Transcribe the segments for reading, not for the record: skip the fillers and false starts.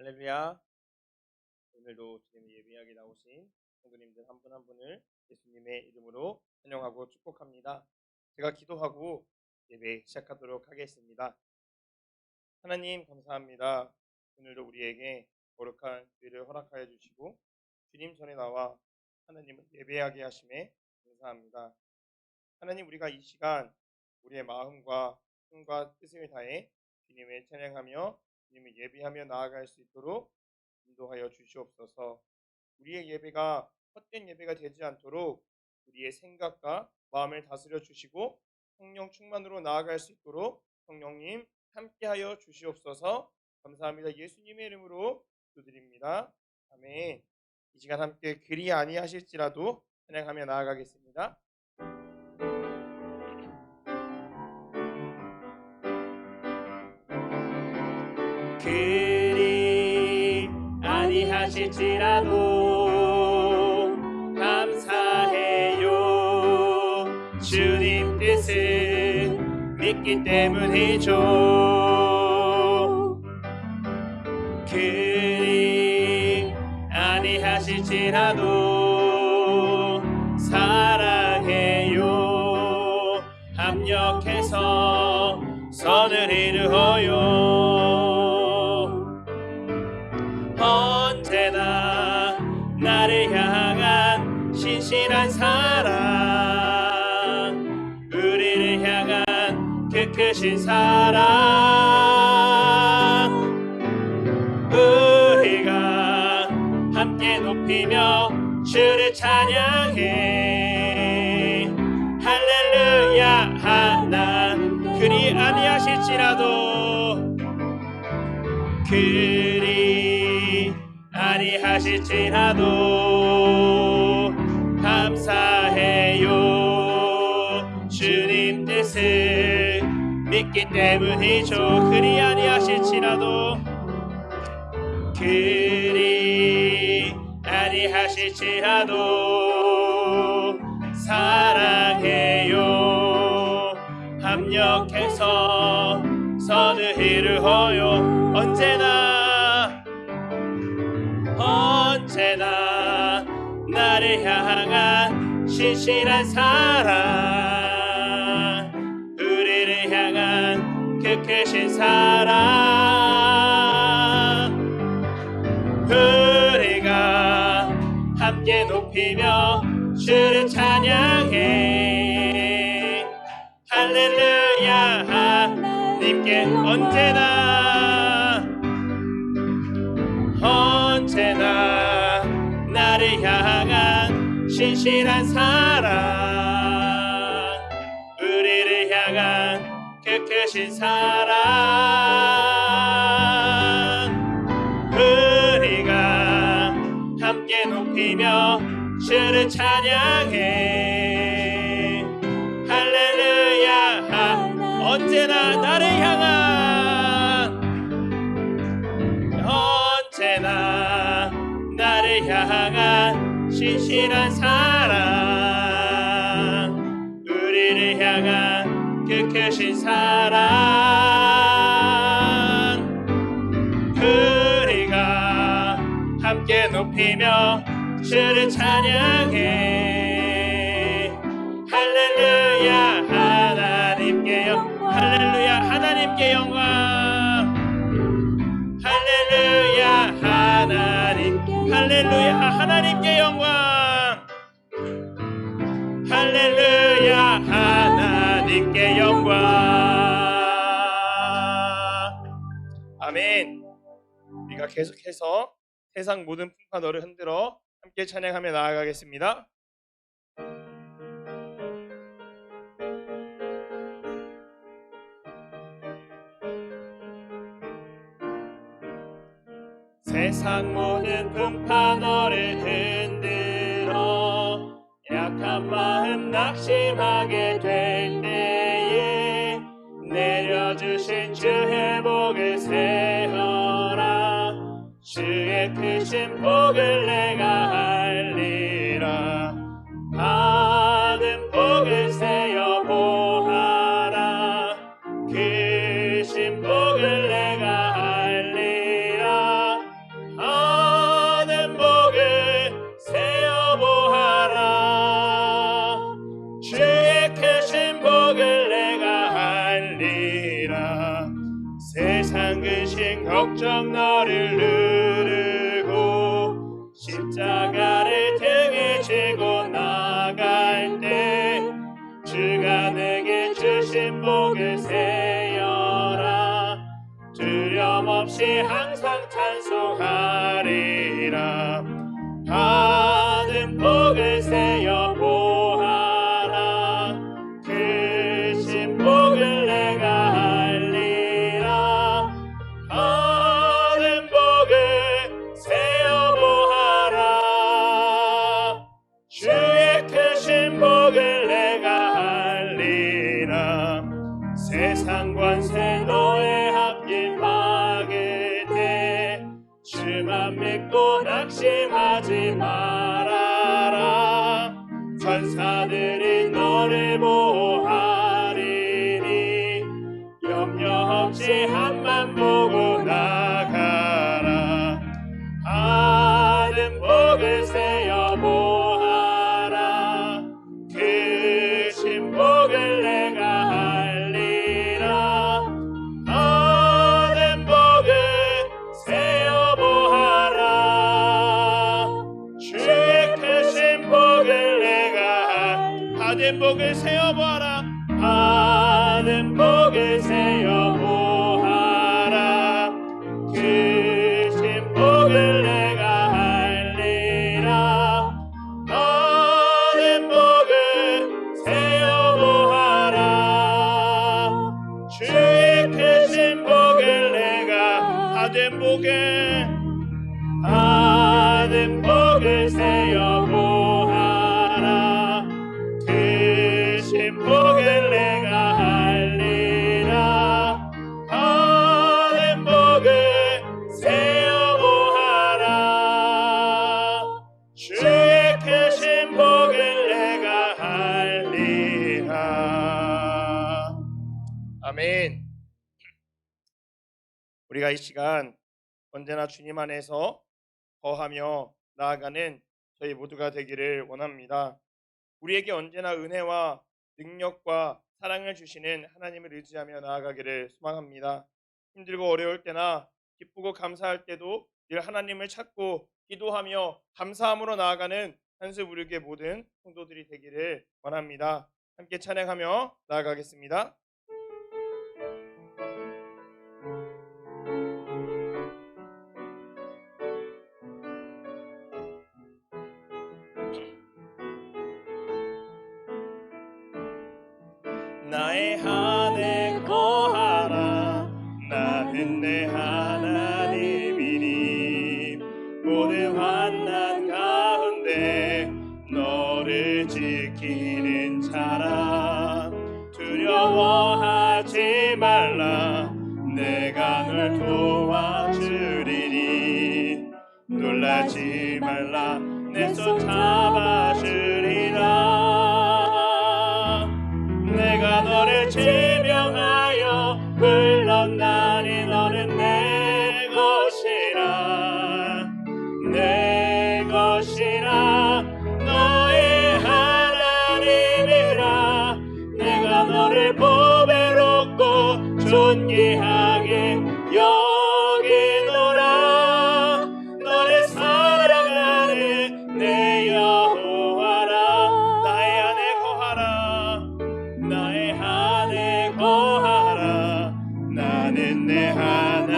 할렐루야. 오늘도 주님의 예배하게 나오신 성도님들 한 분 한 분을 예수님의 이름으로 환영하고 축복합니다. 제가 기도하고 예배 시작하도록 하겠습니다. 하나님 감사합니다. 오늘도 우리에게 거룩한 기회를 허락하여 주시고 주님 전에 나와 하나님을 예배하게 하심에 감사합니다. 하나님, 우리가 이 시간 우리의 마음과 힘과 뜻을 다해 주님을 찬양하며 주님을 예배하며 나아갈 수 있도록 인도하여 주시옵소서. 우리의 예배가 헛된 예배가 되지 않도록 우리의 생각과 마음을 다스려 주시고 성령 충만으로 나아갈 수 있도록 성령님 함께하여 주시옵소서. 감사합니다. 예수님의 이름으로 기도드립니다. 아멘. 이 시간 함께 그리 아니하실지라도 찬양하며 나아가겠습니다. 그리 아니하실지라도 감사해요. 주님 뜻을 믿기 때문이죠. 그리 아니하실지라도 사랑해요. 합력해서 선을 이루어요. 언제나 나를 향한 신실한 사랑, 우리를 향한 그 크신 사랑, 우리가 함께 높이며 주를 찬양해. 할렐루야. 하나 그리 아니하실지라도, 그리 아니하실지라도 감사해요. 주님 뜻을 믿기 때문이죠. 그리 아니하실지라도, 그리 아니하실지라도 사랑해요. 합력해서 선을 이루어요. 언제나 나를 향한 신실한 사랑, 우리를 향한 그 크신 사랑, 우리가 함께 높이며 주를 찬양해. 할렐루야. 하나님께 언제나 나를 향한 신실한 사랑, 우리를 향한 그 크신 사랑, 우리가 함께 높이며 주를 찬양해. 할렐루야. 언제나 나를 향한 신실한 사랑, 우리를 향한 그 크신 사랑, 우리가 함께 높이며 주를 찬양해. 할렐루야. 하나님께 영광. 할렐루야. 하나님께 영광. 할렐루야. 할렐루야. 하나님께 영광. 할렐루야. 하나님께 영광. 아멘. 우리가 계속해서 세상 모든 풍파 너를 흔들어 함께 찬양하며 나아가겠습니다. 세상 모든 풍파 너를 흔들어 약한 마음 낙심하게 될 때에 내려주신 주의 복을 세어라. 주의 크신 복을 내가 알리라. 받은 복을 세어 보아라. 크신 복을 내가 알리라. 근심 걱정 너를 누르고 십자가를 등에 지고 나갈 때 주가 내게 주신 복을 세어라 두려움 없이 항상 찬송하리라 받은 복을 세어 보아라 크신 복을 내가 알리라 받은 복을 세어 보아라 주의 크신 복을 내가 알리라 세상 권세 너의 앞길 막을 때 주만 믿고 낙심하지 말아라 천사들이 너를 보호하리니 염려 없이 앞만 보고 나가라 받은 복을 세어 보아라 크신 복을 내가 알리라 받은 복을 세어 보아라 주의 크신 복을 내가 받은 복을 세어 보아라 받은 복을 세어 보아라 크신 복을 내가 알리라 받은 복을 세어 보아라 주의 크신 복을 내가 받은 복을 세어 보아라 크신 복을 내가 알리라 받은 복을 세어 보아라 주의 크신 복을 내가 알리라 아멘. 우리가 이 시간 언제나 주님 안에서 거하며 나아가는 저희 모두가 되기를 원합니다. 우리에게 언제나 은혜와 능력과 사랑을 주시는 하나님을 의지하며 나아가기를 소망합니다. 힘들고 어려울 때나 기쁘고 감사할 때도 늘 하나님을 찾고 기도하며 감사함으로 나아가는 한수 부르게 모든 성도들이 되기를 원합니다. 함께 찬양하며 나아가겠습니다. 나의 안에 거하라 나는 내 하나님이니 모든 환난 가운데 너를 지키는 자라 두려워하지 말라 내가 널 도와주리니 놀라지 말라 내 손 잡아주리라 내가 너를 지명하여 불렀나니 너는 내 것이라 내 것이라 너의 하나님이라 내가 너를 보배롭고 존귀하게 여기노라 너를 사랑하는 내 여호와라 나의 안에 거하라 나의 안에 거하라 나는 내 하나님이니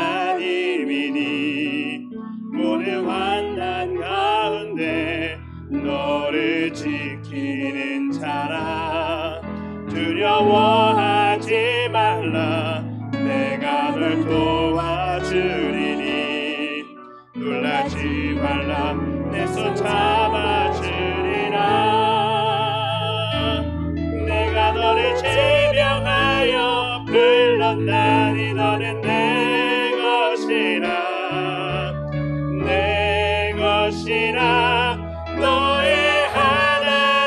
모든 환난 가운데 너를 지키는 자라 두려워하지 말라 내가 널 도와주리니 놀라지 말라 내 손 잡아주리라 내가 너를 지명하여 불렀나니 너는 내 것이라 내 것이라 너의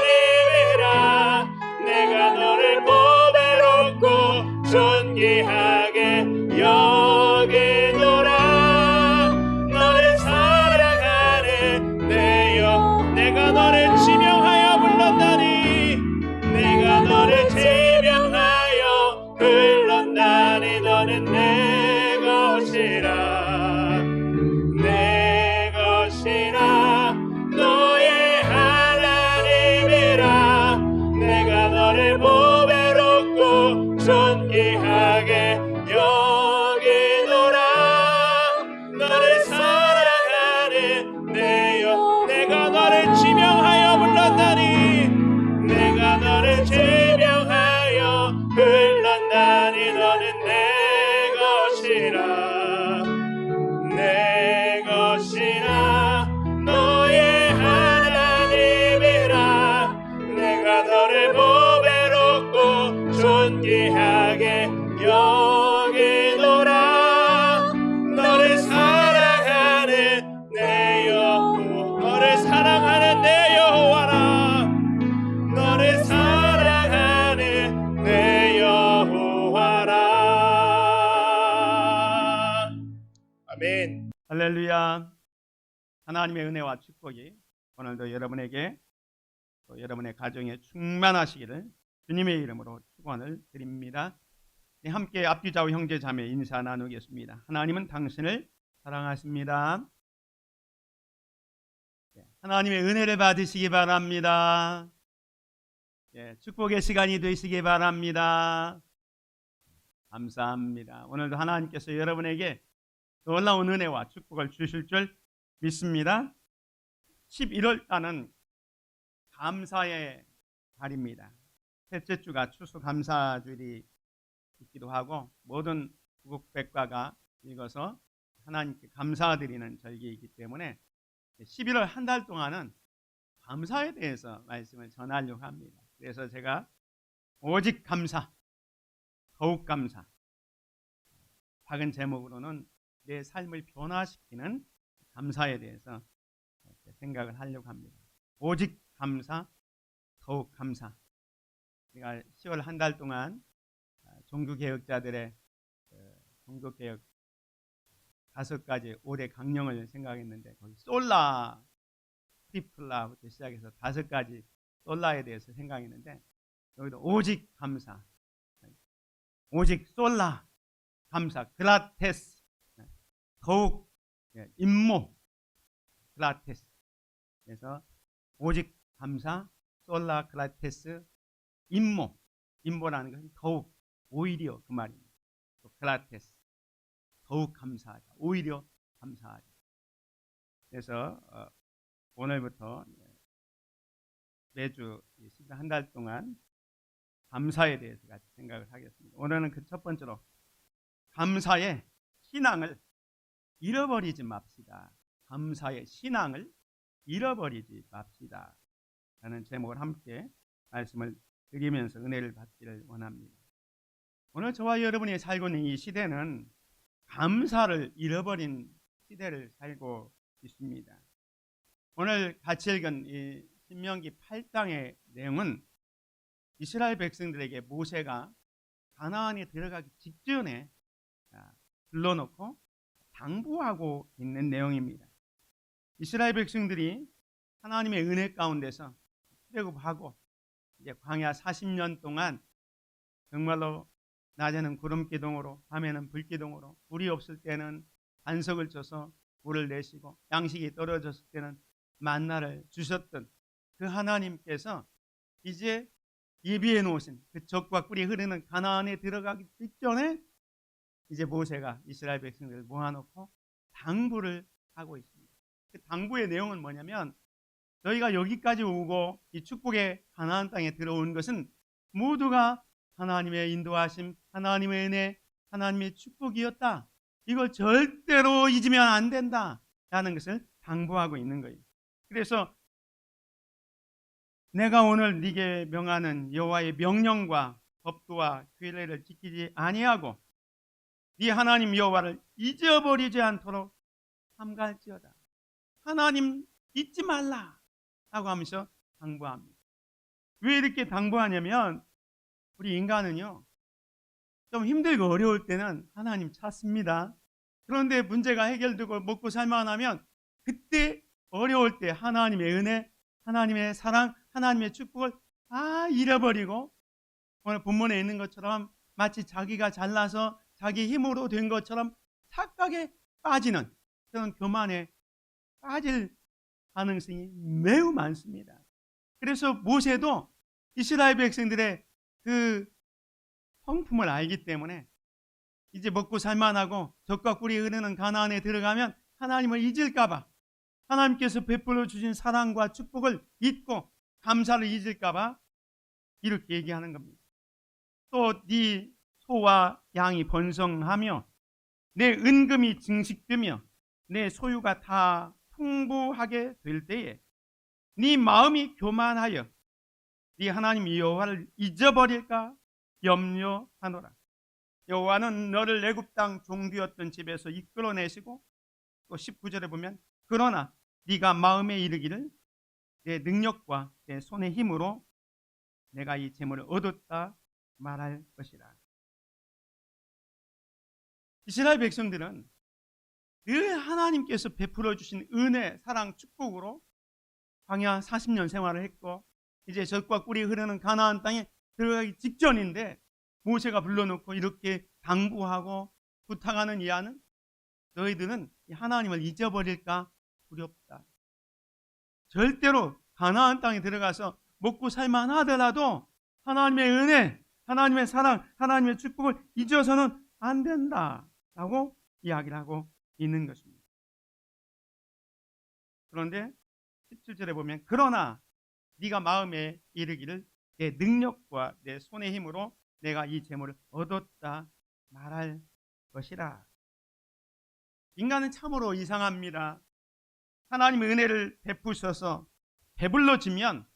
하나님이라 내가 너를 보배롭고 존귀하게 여기노라 너를 사랑하는 내 영 내가 너를 지명하여 불렀나니 내가 너를 지명하여 불렀나니 너는 내 것이 것이라 내 것이라 너의 하나님이라 내가 너를 보배롭고 존귀하게 여기노라 너를 사랑하는 내 여호와 너를 사랑하는 내 여호와라 너를 사랑하는 내 여호와라. 아멘. 할렐루야. 하나님의 은혜와 축복이 오늘도 여러분에게 또 여러분의 가정에 충만하시기를 주님의 이름으로 축원을 드립니다. 함께 앞뒤 좌우 형제 자매 인사 나누겠습니다. 하나님은 당신을 사랑하십니다. 하나님의 은혜를 받으시기 바랍니다. 축복의 시간이 되시기 바랍니다. 감사합니다. 오늘도 하나님께서 여러분에게 놀라운 은혜와 축복을 주실 줄 믿습니다. 11월 달은 감사의 달입니다. 셋째 주가 추수감사주일이 있기도 하고 모든 구국백과가 읽어서 하나님께 감사드리는 절기이기 때문에 11월 한 달 동안은 감사에 대해서 말씀을 전하려고 합니다. 그래서 제가 오직 감사, 더욱 감사, 작은 제목으로는 내 삶을 변화시키는 감사에 대해서 생각을 하려고 합니다. 오직 감사, 더욱 감사. 제가 10월 한 달 동안 종교개혁자들의 종교개혁 5가지 올해 강령을 생각했는데 거기 솔라, 트리플라부터 시작해서 5가지 솔라에 대해서 생각했는데 여기도 오직 감사, 오직 솔라, 감사, 그라테스, 더욱 임모, 그라테스. 그래서 오직 감사, 솔라, 그라테스, 임모. 임모라는 것은 더욱, 오히려 그 말입니다. 또 그라테스, 더욱 감사하자, 오히려 감사하자. 그래서 오늘부터 매주 한 달 동안 감사에 대해서 같이 생각을 하겠습니다. 오늘은 그 첫 번째로 감사의 신앙을 잃어버리지 맙시다. 감사의 신앙을 잃어버리지 맙시다. 라는 제목을 함께 말씀을 드리면서 은혜를 받기를 원합니다. 오늘 저와 여러분이 살고 있는 이 시대는 감사를 잃어버린 시대를 살고 있습니다. 오늘 같이 읽은 이 신명기 8장의 내용은 이스라엘 백성들에게 모세가 가나안에 들어가기 직전에 불러놓고 당부하고 있는 내용입니다. 이스라엘 백성들이 하나님의 은혜 가운데서 출애굽하고 이제 광야 40년 동안 정말로 낮에는 구름 기둥으로 밤에는 불 기둥으로 불이 없을 때는 반석을 쳐서 물을 내시고 양식이 떨어졌을 때는 만나를 주셨던 그 하나님께서 이제 예비해 놓으신 그 적과 꿀이 흐르는 가나안에 들어가기 직전에 이제 모세가 이스라엘 백성들을 모아놓고 당부를 하고 있습니다. 그 당부의 내용은 뭐냐면 너희가 여기까지 오고 이 축복의 가나안 땅에 들어온 것은 모두가 하나님의 인도하심, 하나님의 은혜, 하나님의 축복이었다. 이걸 절대로 잊으면 안 된다 라는 것을 당부하고 있는 거예요. 그래서 내가 오늘 네게 명하는 여호와의 명령과 법도와 규례를 지키지 아니하고 네 하나님 여호와를 잊어버리지 않도록 삼가할지어다. 하나님 잊지 말라 라고 하면서 당부합니다. 왜 이렇게 당부하냐면 우리 인간은요 좀 힘들고 어려울 때는 하나님 찾습니다. 그런데 문제가 해결되고 먹고 살만하면 그때 어려울 때 하나님의 은혜, 하나님의 사랑, 하나님의 축복을 다 잃어버리고 오늘 본문에 있는 것처럼 마치 자기가 잘나서 자기 힘으로 된 것처럼 착각에 빠지는 그런 교만에 빠질 가능성이 매우 많습니다. 그래서 모세도 이스라엘 백성들의 그 성품을 알기 때문에 이제 먹고 살만하고 젖과 꿀이 흐르는 가나안에 들어가면 하나님을 잊을까 봐 하나님께서 베풀어 주신 사랑과 축복을 잊고 감사를 잊을까 봐 이렇게 얘기하는 겁니다. 또 네 소와 양이 번성하며 내 은금이 증식되며 내 소유가 다 풍부하게 될 때에 네 마음이 교만하여 네 하나님 여호와를 잊어버릴까 염려하노라. 여호와는 너를 애굽 땅 종되었던 집에서 이끌어내시고 또 19절에 보면 그러나 네가 마음에 이르기를 내 능력과 내 손의 힘으로 내가 이 재물을 얻었다 말할 것이라. 이스라엘 백성들은 늘 하나님께서 베풀어 주신 은혜, 사랑, 축복으로 광야 40년 생활을 했고 이제 젖과 꿀이 흐르는 가나안 땅에 들어가기 직전인데 모세가 불러놓고 이렇게 당부하고 부탁하는 이하는 너희들은 하나님을 잊어버릴까 두렵다. 절대로 가나안 땅에 들어가서 먹고 살만 하더라도 하나님의 은혜, 하나님의 사랑, 하나님의 축복을 잊어서는 안 된다라고 이야기를 하고 있는 것입니다. 그런데 17절에 보면 그러나 네가 마음에 이르기를 내 능력과 내 손의 힘으로 내가 이 재물을 얻었다 말할 것이라. 인간은 참으로 이상합니다. 하나님의 은혜를 베푸셔서 배불러지면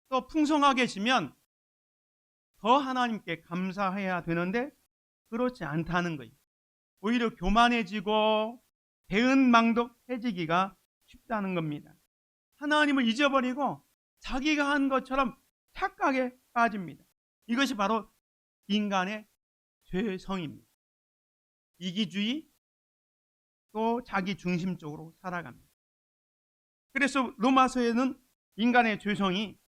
또 풍성하게지면 더 하나님께 감사해야 되는데 그렇지 않다는 거예요. 오히려 교만해지고 배은망덕해지기가 쉽다는 겁니다. 하나님을 잊어버리고 자기가 한 것처럼 착각에 빠집니다. 이것이 바로 인간의 죄성입니다. 이기주의 또 자기 중심적으로 살아갑니다. 그래서 로마서에는 인간의 죄성이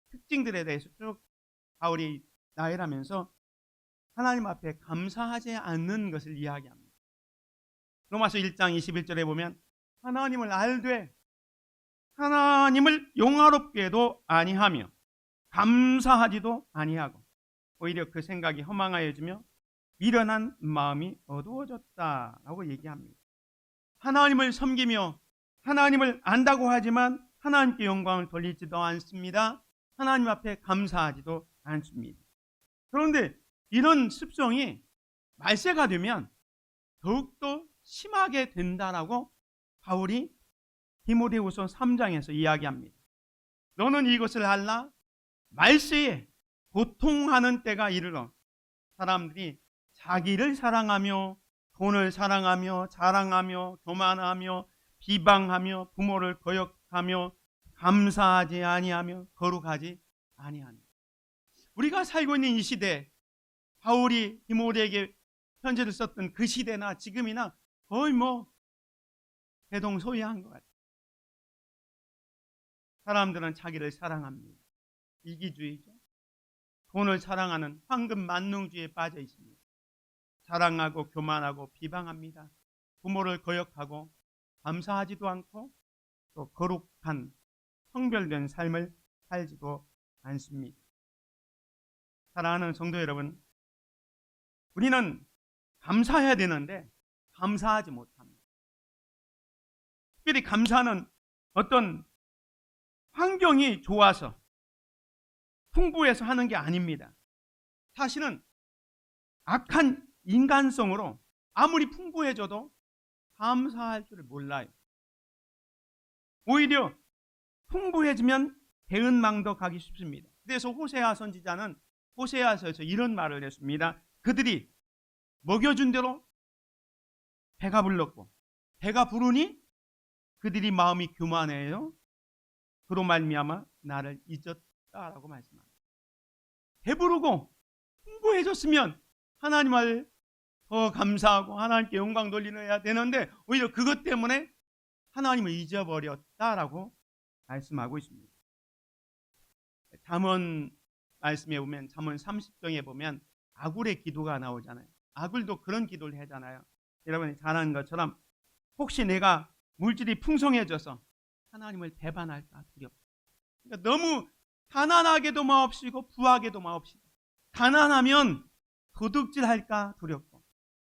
특징들에 대해서 쭉 바울이 나열하면서 하나님 앞에 감사하지 않는 것을 이야기합니다. 로마서 1장 21절에 보면 하나님을 알되 하나님을 용화롭게도 아니하며 감사하지도 아니하고 오히려 그 생각이 허망하여지며 미련한 마음이 어두워졌다라고 얘기합니다. 하나님을 섬기며 하나님을 안다고 하지만 하나님께 영광을 돌리지도 않습니다. 하나님 앞에 감사하지도 않습니다. 그런데 이런 습성이 말세가 되면 더욱더 심하게 된다라고 바울이 디모데후서 3장에서 이야기합니다. 너는 이것을 알라? 말세에 고통하는 때가 이르러 사람들이 자기를 사랑하며 돈을 사랑하며 자랑하며 교만하며 비방하며 부모를 거역하며 감사하지 아니하며 거룩하지 아니하며. 우리가 살고 있는 이 시대, 바울이 디모데에게 편지를 썼던 그 시대나 지금이나 거의 대동소이한 것 같아요. 사람들은 자기를 사랑합니다. 이기주의죠. 돈을 사랑하는 황금 만능주의에 빠져 있습니다. 자랑하고 교만하고 비방합니다. 부모를 거역하고 감사하지도 않고 또 거룩한 성별된 삶을 살지도 않습니다. 사랑하는 성도 여러분, 우리는 감사해야 되는데 감사하지 못합니다. 특별히 감사는 어떤 환경이 좋아서 풍부해서 하는 게 아닙니다. 사실은 악한 인간성으로 아무리 풍부해져도 감사할 줄을 몰라요. 오히려 풍부해지면 배은망덕하기 쉽습니다. 그래서 호세아 선지자는 호세아서에서 이런 말을 했습니다. 그들이 먹여준 대로 배가 불렀고 배가 부르니 그들이 마음이 교만해요. 그로 말미암아 나를 잊었다라고 말씀합니다. 배부르고 풍부해졌으면 하나님을 더 감사하고 하나님께 영광 돌려야 되는데 오히려 그것 때문에 하나님을 잊어버렸다라고 말씀하고 있습니다. 잠언 말씀에 보면 잠언 30장에 보면 아굴의 기도가 나오잖아요. 아굴도 그런 기도를 하잖아요. 여러분이 잘 아는 것처럼 혹시 내가 물질이 풍성해져서 하나님을 배반할까 두렵다. 그러니까 너무 가난하게도 마옵시고 부하게도 마옵시고 가난하면 도둑질할까 두렵고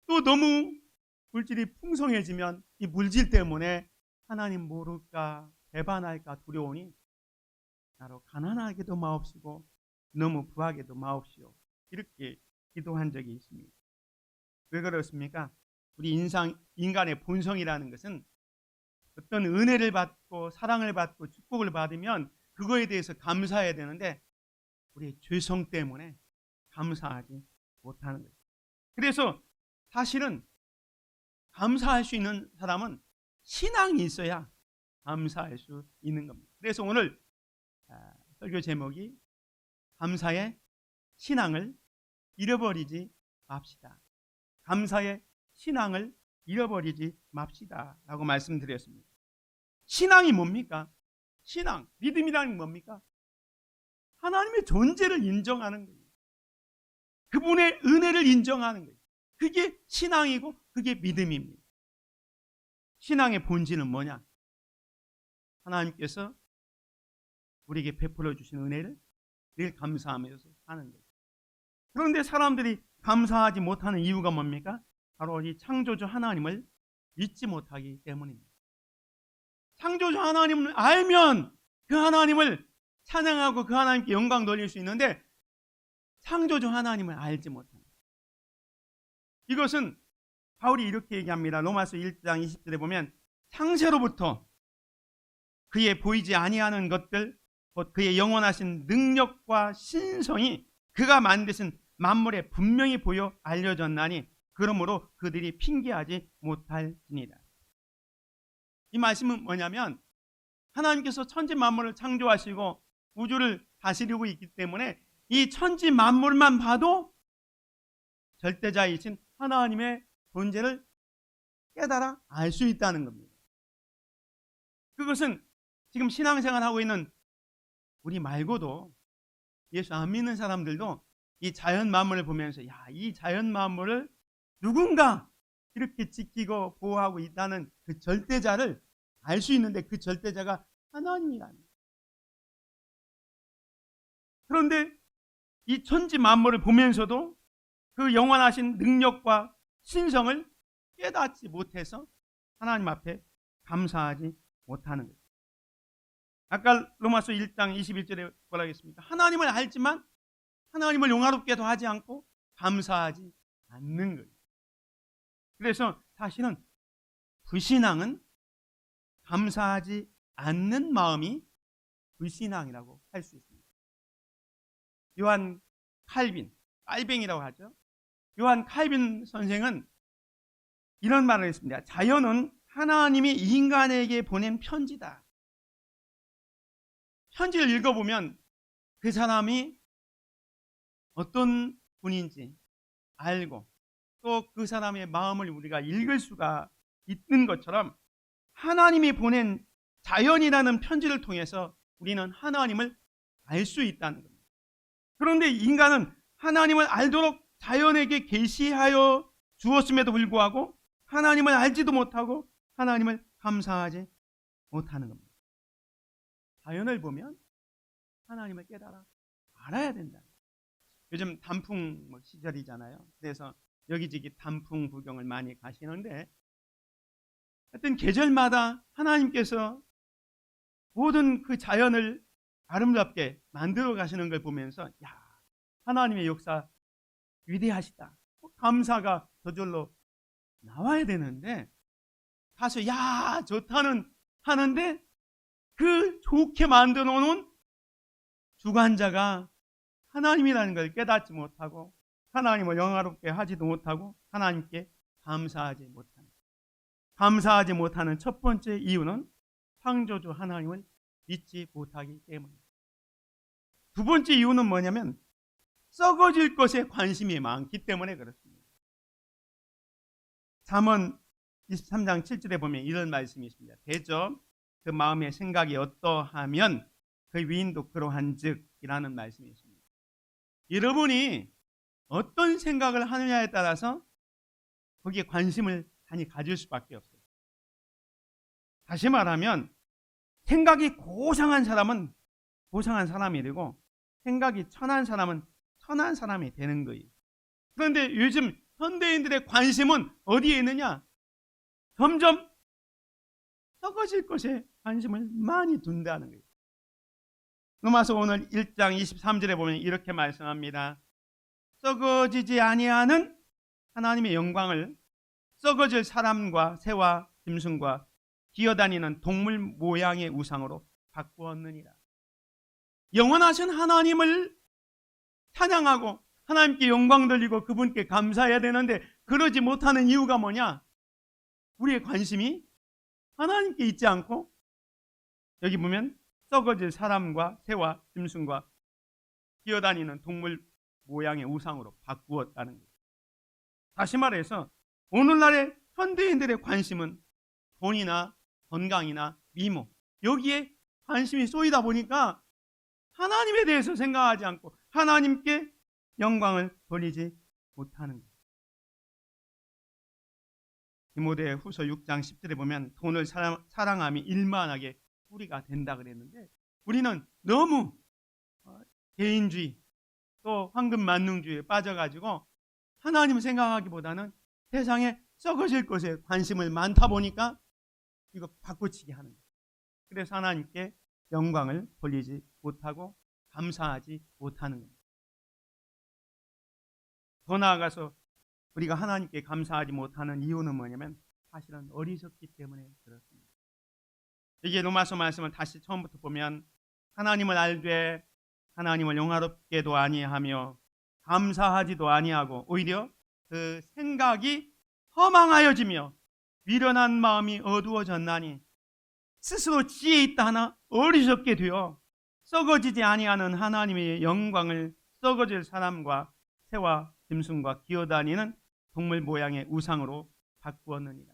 또 너무 물질이 풍성해지면 이 물질 때문에 하나님 모를까 배반할까 두려우니 나로 가난하게도 마옵시고 너무 부하게도 마옵시오. 이렇게 기도한 적이 있습니다. 왜 그렇습니까? 우리 인간의 본성이라는 것은 어떤 은혜를 받고 사랑을 받고 축복을 받으면 그거에 대해서 감사해야 되는데 우리의 죄성 때문에 감사하지 못하는 거예요. 그래서 사실은 감사할 수 있는 사람은 신앙이 있어야 감사할 수 있는 겁니다. 그래서 오늘 설교 제목이 감사의 신앙을 잃어버리지 맙시다. 감사의 신앙을 잃어버리지 맙시다 라고 말씀드렸습니다. 신앙이 뭡니까? 신앙, 믿음이라는 게 뭡니까? 하나님의 존재를 인정하는 거예요. 그분의 은혜를 인정하는 거예요. 그게 신앙이고 그게 믿음입니다. 신앙의 본질은 뭐냐? 하나님께서 우리에게 베풀어 주신 은혜를 늘 감사하면서 사는 거예요. 그런데 사람들이 감사하지 못하는 이유가 뭡니까? 바로 이 창조주 하나님을 믿지 못하기 때문입니다. 창조주 하나님을 알면 그 하나님을 찬양하고 그 하나님께 영광 돌릴 수 있는데 창조주 하나님을 알지 못합니다. 이것은 바울이 이렇게 얘기합니다. 로마서 1장 20절에 보면 창세로부터 그의 보이지 아니하는 것들 곧 그의 영원하신 능력과 신성이 그가 만드신 만물에 분명히 보여 알려졌나니 그러므로 그들이 핑계하지 못할지니라. 이 말씀은 뭐냐면 하나님께서 천지 만물을 창조하시고 우주를 다스리고 있기 때문에 이 천지 만물만 봐도 절대자이신 하나님의 존재를 깨달아 알 수 있다는 겁니다. 그것은 지금 신앙생활하고 있는 우리 말고도 예수 안 믿는 사람들도 이 자연 만물을 보면서 이 자연 만물을 누군가 이렇게 지키고 보호하고 있다는 그 절대자를 알 수 있는데 그 절대자가 하나님이라는 거예요. 그런데 이 천지 만물을 보면서도 그 영원하신 능력과 신성을 깨닫지 못해서 하나님 앞에 감사하지 못하는 거예요. 아까 로마서 1장 21절에 뭐라고 했습니까? 하나님을 알지만 하나님을 영화롭게도 하지 않고 감사하지 않는 거예요. 그래서 사실은 불신앙은 감사하지 않는 마음이 불신앙이라고 할 수 있습니다. 요한 칼빈, 빨뱅이라고 하죠. 요한 칼빈 선생은 이런 말을 했습니다. 자연은 하나님이 인간에게 보낸 편지다. 편지를 읽어보면 그 사람이 어떤 분인지 알고 또 그 사람의 마음을 우리가 읽을 수가 있는 것처럼 하나님이 보낸 자연이라는 편지를 통해서 우리는 하나님을 알 수 있다는 겁니다. 그런데 인간은 하나님을 알도록 자연에게 계시하여 주었음에도 불구하고 하나님을 알지도 못하고 하나님을 감사하지 못하는 겁니다. 자연을 보면 하나님을 깨달아 알아야 된다. 요즘 단풍 시절이잖아요. 그래서 여기저기 단풍 구경을 많이 가시는데 하여튼 계절마다 하나님께서 모든 그 자연을 아름답게 만들어 가시는 걸 보면서 하나님의 역사 위대하시다. 감사가 저절로 나와야 되는데 가서 좋다는 하는데 그 좋게 만들어 놓은 주관자가 하나님이라는 걸 깨닫지 못하고 하나님을 영화롭게 하지도 못하고 하나님께 감사하지 못하는 첫 번째 이유는 창조주 하나님을 믿지 못하기 때문입니다. 두 번째 이유는 뭐냐면 썩어질 것에 관심이 많기 때문에 그렇습니다. 잠언 23장 7절에 보면 이런 말씀이 있습니다. 대저 그 마음의 생각이 어떠하면 그 위인도 그러한즉 이라는 말씀이 있습니다. 여러분이 어떤 생각을 하느냐에 따라서 거기에 관심을 많이 가질 수밖에 없어요. 다시 말하면 생각이 고상한 사람은 고상한 사람이 되고 생각이 천한 사람은 천한 사람이 되는 거예요. 그런데 요즘 현대인들의 관심은 어디에 있느냐? 점점 썩어질 것에 관심을 많이 둔다는 거예요. 로마서 오늘 1장 23절에 보면 이렇게 말씀합니다. 썩어지지 아니하는 하나님의 영광을 썩어질 사람과 새와 짐승과 기어다니는 동물 모양의 우상으로 바꾸었느니라. 영원하신 하나님을 찬양하고 하나님께 영광 돌리고 그분께 감사해야 되는데 그러지 못하는 이유가 뭐냐? 우리의 관심이 하나님께 있지 않고 여기 보면 썩어질 사람과 새와 짐승과 기어다니는 동물 모양의 우상으로 바꾸었다는 거예요. 다시 말해서 오늘날의 현대인들의 관심은 돈이나 건강이나 미모 여기에 관심이 쏘이다 보니까 하나님에 대해서 생각하지 않고 하나님께 영광을 돌리지 못하는 거예요. 디모데 후서 6장 10절에 보면 돈을 사랑함이 일만하게 뿌리가 된다 그랬는데 우리는 너무 개인주의 또 황금만능주의에 빠져가지고 하나님 생각하기보다는 세상에 썩어질 것에 관심을 많다 보니까 이거 바꾸치기 하는 거예요. 그래서 하나님께 영광을 돌리지 못하고 감사하지 못하는 겁니다. 더 나아가서 우리가 하나님께 감사하지 못하는 이유는 뭐냐면 사실은 어리석기 때문에 그렇습니다. 이게 로마서 말씀을 다시 처음부터 보면 하나님을 알되 하나님을 영화롭게도 아니하며 감사하지도 아니하고 오히려 그 생각이 허망하여지며 미련한 마음이 어두워졌나니 스스로 지혜 있다 하나 어리석게 되어 썩어지지 아니하는 하나님의 영광을 썩어질 사람과 새와 짐승과 기어다니는 동물 모양의 우상으로 바꾸었느니라.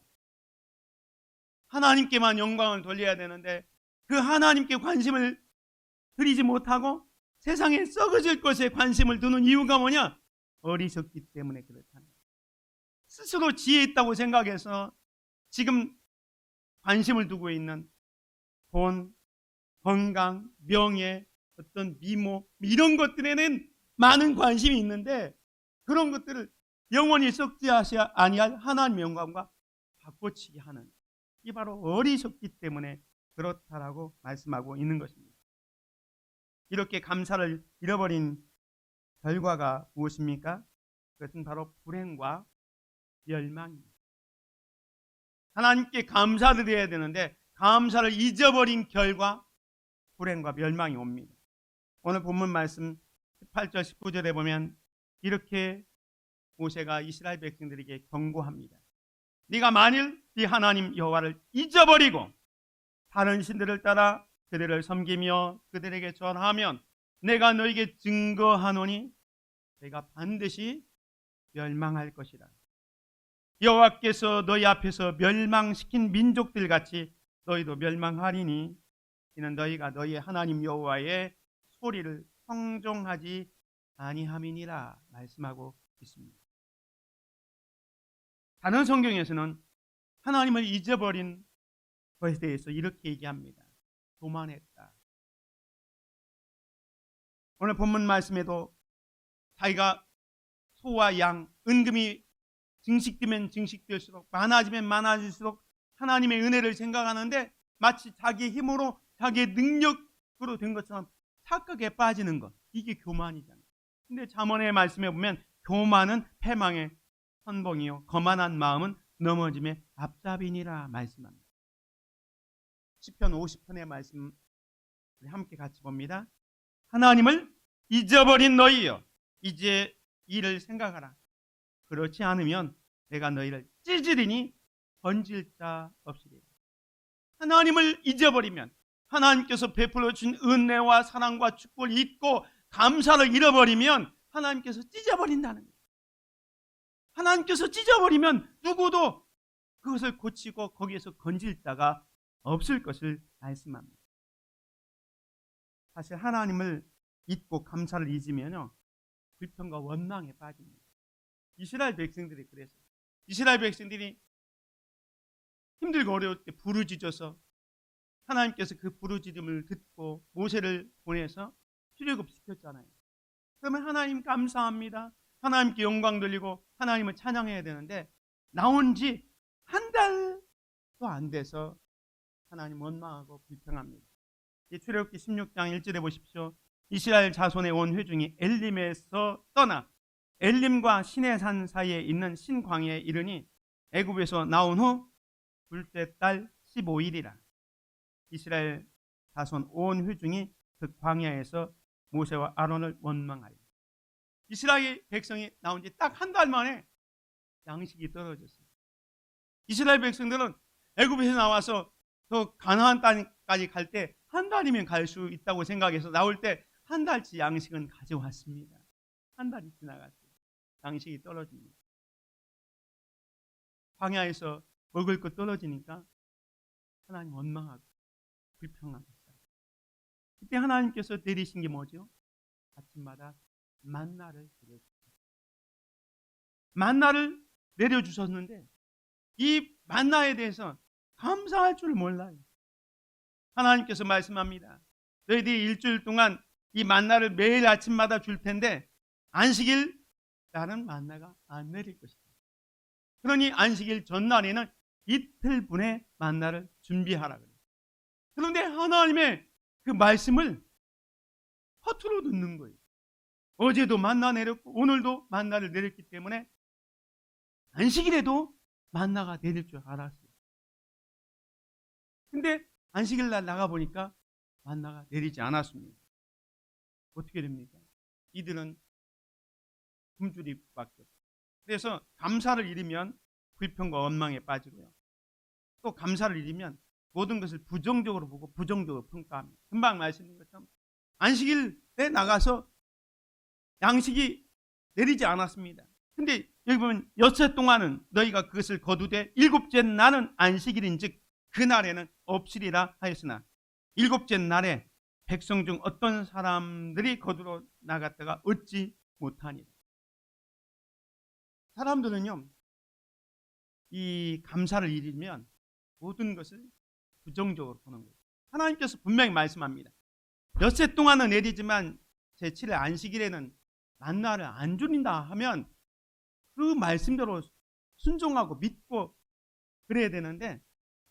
하나님께만 영광을 돌려야 되는데 그 하나님께 관심을 드리지 못하고 세상에 썩어질 것에 관심을 두는 이유가 뭐냐? 어리석기 때문에 그렇다는 거예요. 스스로 지혜 있다고 생각해서 지금 관심을 두고 있는 돈, 건강, 명예, 어떤 미모 이런 것들에는 많은 관심이 있는데 그런 것들을 영원히 썩지 아니할 하나님의 영광과 바꿔치기 하는 이 바로 어리석기 때문에 그렇다라고 말씀하고 있는 것입니다. 이렇게 감사를 잃어버린 결과가 무엇입니까? 그것은 바로 불행과 멸망입니다. 하나님께 감사드려야 되는데 감사를 잊어버린 결과 불행과 멸망이 옵니다. 오늘 본문 말씀 18절 19절에 보면 이렇게 모세가 이스라엘 백성들에게 경고합니다. 네가 만일 네 하나님 여호와를 잊어버리고 다른 신들을 따라 그들을 섬기며 그들에게 절하면 내가 너에게 증거하노니 내가 반드시 멸망할 것이라. 여호와께서 너희 앞에서 멸망시킨 민족들 같이 너희도 멸망하리니 이는 너희가 너희 하나님 여호와의 소리를 청종하지 아니함이니라 말씀하고 있습니다. 다른 성경에서는 하나님을 잊어버린 것에 대해서 이렇게 얘기합니다. 교만했다. 오늘 본문 말씀에도 자기가 소와 양, 은금이 증식되면 증식될수록 많아지면 많아질수록 하나님의 은혜를 생각하는데 마치 자기의 힘으로 자기의 능력으로 된 것처럼 착각에 빠지는 것. 이게 교만이잖아요. 근데 잠언의 말씀에 보면 교만은 패망의 선봉이요 거만한 마음은 넘어짐의 앞잡이니라 말씀합니다. 시편 50편의 말씀 함께 같이 봅니다. 하나님을 잊어버린 너희여 이제 이를 생각하라. 그렇지 않으면 내가 너희를 찢으리니 건질 자 없으리라. 하나님을 잊어버리면 하나님께서 베풀어 준 은혜와 사랑과 축복을 잊고 감사를 잃어버리면 하나님께서 찢어버린다는 거예요. 하나님께서 찢어버리면 누구도 그것을 고치고 거기에서 건질 자가 없을 것을 말씀합니다. 사실 하나님을 잊고 감사를 잊으면요 불평과 원망에 빠집니다. 이스라엘 백성들이 그랬어요. 이스라엘 백성들이 힘들고 어려울 때 부르짖어서 하나님께서 그 부르짖음을 듣고 모세를 보내서 출애굽시켰잖아요. 그러면 하나님 감사합니다. 하나님께 영광 돌리고 하나님을 찬양해야 되는데 나온 지 한 달도 안 돼서 하나님 원망하고 불평합니다. 출애굽기 16장 1절에 보십시오. 이스라엘 자손의 온 회중이 엘림에서 떠나 엘림과 시내산 사이에 있는 신광야에 이르니 애굽에서 나온 후 둘째 달 15일이라 이스라엘 자손 온 회중이 그 광야에서 모세와 아론을 원망하리. 이스라엘 백성이 나온 지 딱 한 달 만에 양식이 떨어졌어요. 이스라엘 백성들은 애굽에서 나와서 저 가나안 땅까지 갈 때 한 달이면 갈 수 있다고 생각해서 나올 때 한 달치 양식은 가져왔습니다. 한 달이 지나갔어요. 양식이 떨어집니다. 광야에서 먹을 것 떨어지니까 하나님 원망하고 불평하셨어요. 그때 하나님께서 내리신 게 뭐죠? 아침마다 만나를 내려주셨어요. 만나를 내려주셨는데 이 만나에 대해서 감사할 줄 몰라요. 하나님께서 말씀합니다. 너희들이 일주일 동안 이 만나를 매일 아침마다 줄 텐데 안식일 나는 만나가 안 내릴 것이다. 그러니 안식일 전날에는 이틀분의 만나를 준비하라 그래요. 그런데 하나님의 그 말씀을 허투루 듣는 거예요. 어제도 만나 내렸고 오늘도 만나를 내렸기 때문에 안식일에도 만나가 내릴 줄 알았어요. 근데 안식일 날 나가보니까 만나가 내리지 않았습니다. 어떻게 됩니까? 이들은 굶주릴 수밖에 없어요. 그래서 감사를 잃으면 불평과 원망에 빠지고요. 또 감사를 잃으면 모든 것을 부정적으로 보고 부정적으로 평가합니다. 금방 말씀드린 것처럼 안식일에 나가서 양식이 내리지 않았습니다. 근데 여기 보면 엿새 동안은 너희가 그것을 거두되 일곱째 날은 안식일인즉 그날에는 없으리라 하였으나 일곱째 날에 백성 중 어떤 사람들이 거두러 나갔다가 얻지 못하니라. 사람들은요, 이 감사를 잃으면 모든 것을 부정적으로 보는 거예요. 하나님께서 분명히 말씀합니다. 엿새 동안은 내리지만 제7일 안식일에는 만나를 안 주린다 하면 그 말씀대로 순종하고 믿고 그래야 되는데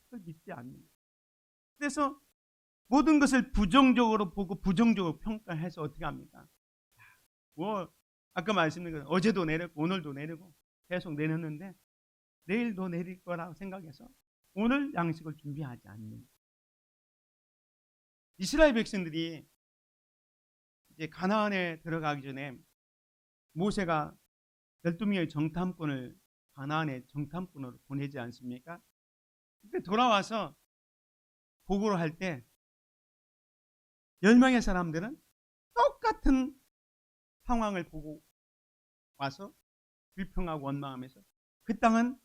그걸 믿지 않는다. 그래서 모든 것을 부정적으로 보고 부정적으로 평가해서 어떻게 합니까? 뭐 아까 말씀드린 것 어제도 내렸고 오늘도 내리고 계속 내렸는데 내일도 내릴 거라고 생각해서 오늘 양식을 준비하지 않는. 이스라엘 백성들이 이제 가나안에 들어가기 전에 모세가 12명의 정탐꾼을 가나안에 정탐꾼으로 보내지 않습니까? 그때 돌아와서 보고를 할 때 10명의 사람들은 똑같은 상황을 보고 와서 불평하고 원망하면서 그 땅은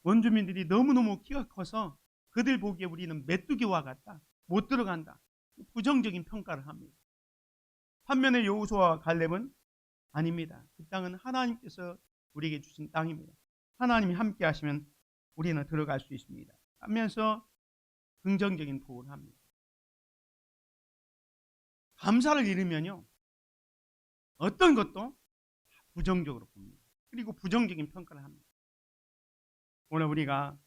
원주민들이 너무너무 키가 커서 그들 보기에 우리는 메뚜기와 같다. 못 들어간다. 부정적인 평가를 합니다. 반면에 여호수아와 갈렙은 아닙니다. 그 땅은 하나님께서 우리에게 주신 땅입니다. 하나님이 함께 하시면 우리는 들어갈 수 있습니다. 하면서 긍정적인 보고를 합니다. 감사를 잃으면요, 어떤 것도 부정적으로 봅니다. 그리고 부정적인 평가를 합니다. 오늘 우리가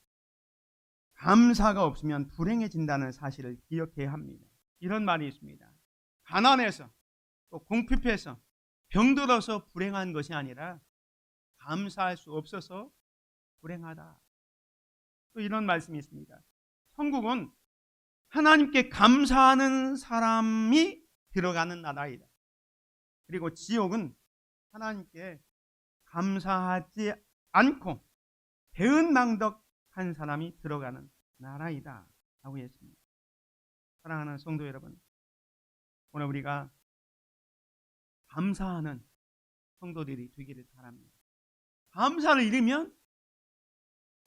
감사가 없으면 불행해진다는 사실을 기억해야 합니다. 이런 말이 있습니다. 가난해서 또 궁핍해서 병들어서 불행한 것이 아니라 감사할 수 없어서 불행하다. 또 이런 말씀이 있습니다. 천국은 하나님께 감사하는 사람이 들어가는 나라이다. 그리고 지옥은 하나님께 감사하지 않고 배은망덕한 사람이 들어가는 나라이다 라고 했습니다. 사랑하는 성도 여러분, 오늘 우리가 감사하는 성도들이 되기를 바랍니다. 감사를 잃으면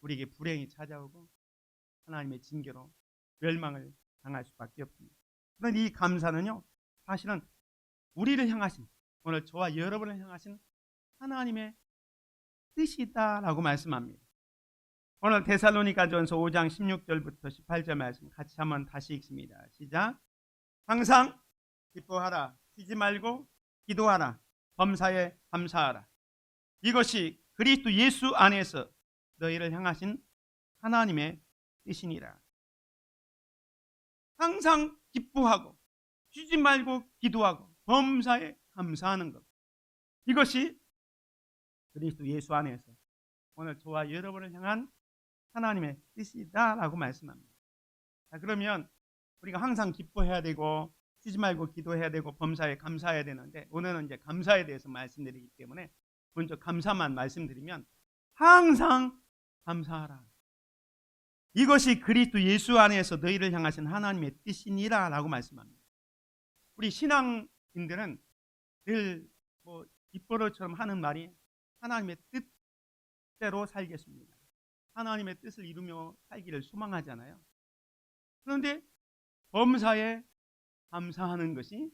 우리에게 불행이 찾아오고 하나님의 징계로 멸망을 당할 수밖에 없습니다. 그런데 이 감사는요, 사실은 우리를 향하신, 오늘 저와 여러분을 향하신 하나님의 뜻이다라고 말씀합니다. 오늘 데살로니가전서 5장 16절부터 18절 말씀 같이 한번 다시 읽습니다. 시작. 항상 기뻐하라, 쉬지 말고 기도하라, 범사에 감사하라. 이것이 그리스도 예수 안에서 너희를 향하신 하나님의 뜻이니라. 항상 기뻐하고 쉬지 말고 기도하고 범사에 감사하는 것. 이것이 그리스도 예수 안에서 오늘 저와 여러분을 향한 하나님의 뜻이다라고 말씀합니다. 자, 그러면 우리가 항상 기뻐해야 되고 쉬지 말고 기도해야 되고 범사에 감사해야 되는데 오늘은 이제 감사에 대해서 말씀드리기 때문에 먼저 감사만 말씀드리면 항상 감사하라. 이것이 그리스도 예수 안에서 너희를 향하신 하나님의 뜻이니라 라고 말씀합니다. 우리 신앙인들은 늘 입버릇처럼 하는 말이 하나님의 뜻대로 살겠습니다. 하나님의 뜻을 이루며 살기를 소망하잖아요. 그런데 범사에 감사하는 것이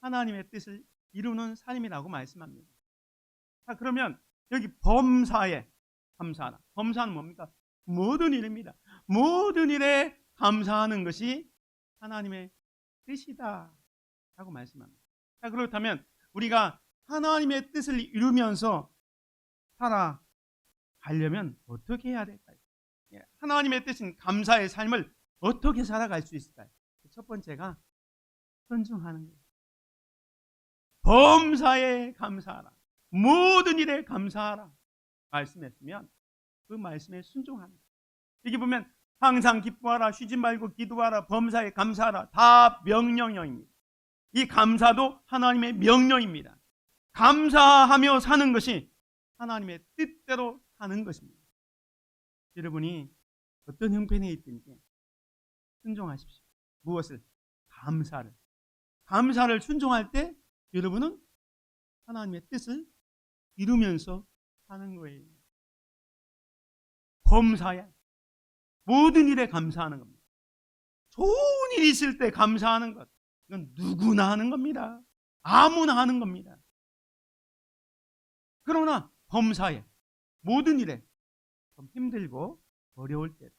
하나님의 뜻을 이루는 삶이라고 말씀합니다. 자, 그러면 여기 범사에 감사하라. 범사는 뭡니까? 모든 일입니다. 모든 일에 감사하는 것이 하나님의 뜻이다 라고 말씀합니다. 자, 그렇다면 우리가 하나님의 뜻을 이루면서 살아가려면 어떻게 해야 될까요? 하나님의 뜻인 감사의 삶을 어떻게 살아갈 수 있을까요? 첫 번째가 순종하는 거예요. 범사에 감사하라. 모든 일에 감사하라. 말씀했으면 그 말씀에 순종하는 거예요. 여기 보면 항상 기뻐하라, 쉬지 말고 기도하라, 범사에 감사하라. 다 명령형입니다. 이 감사도 하나님의 명령입니다. 감사하며 사는 것이 하나님의 뜻대로 사는 것입니다. 여러분이 어떤 형편에 있든지 순종하십시오. 무엇을? 감사를. 감사를 순종할 때 여러분은 하나님의 뜻을 이루면서 사는 거예요. 범사에 모든 일에 감사하는 겁니다. 좋은 일이 있을 때 감사하는 것, 이건 누구나 하는 겁니다. 아무나 하는 겁니다. 그러나 범사에 모든 일에 좀 힘들고 어려울 때,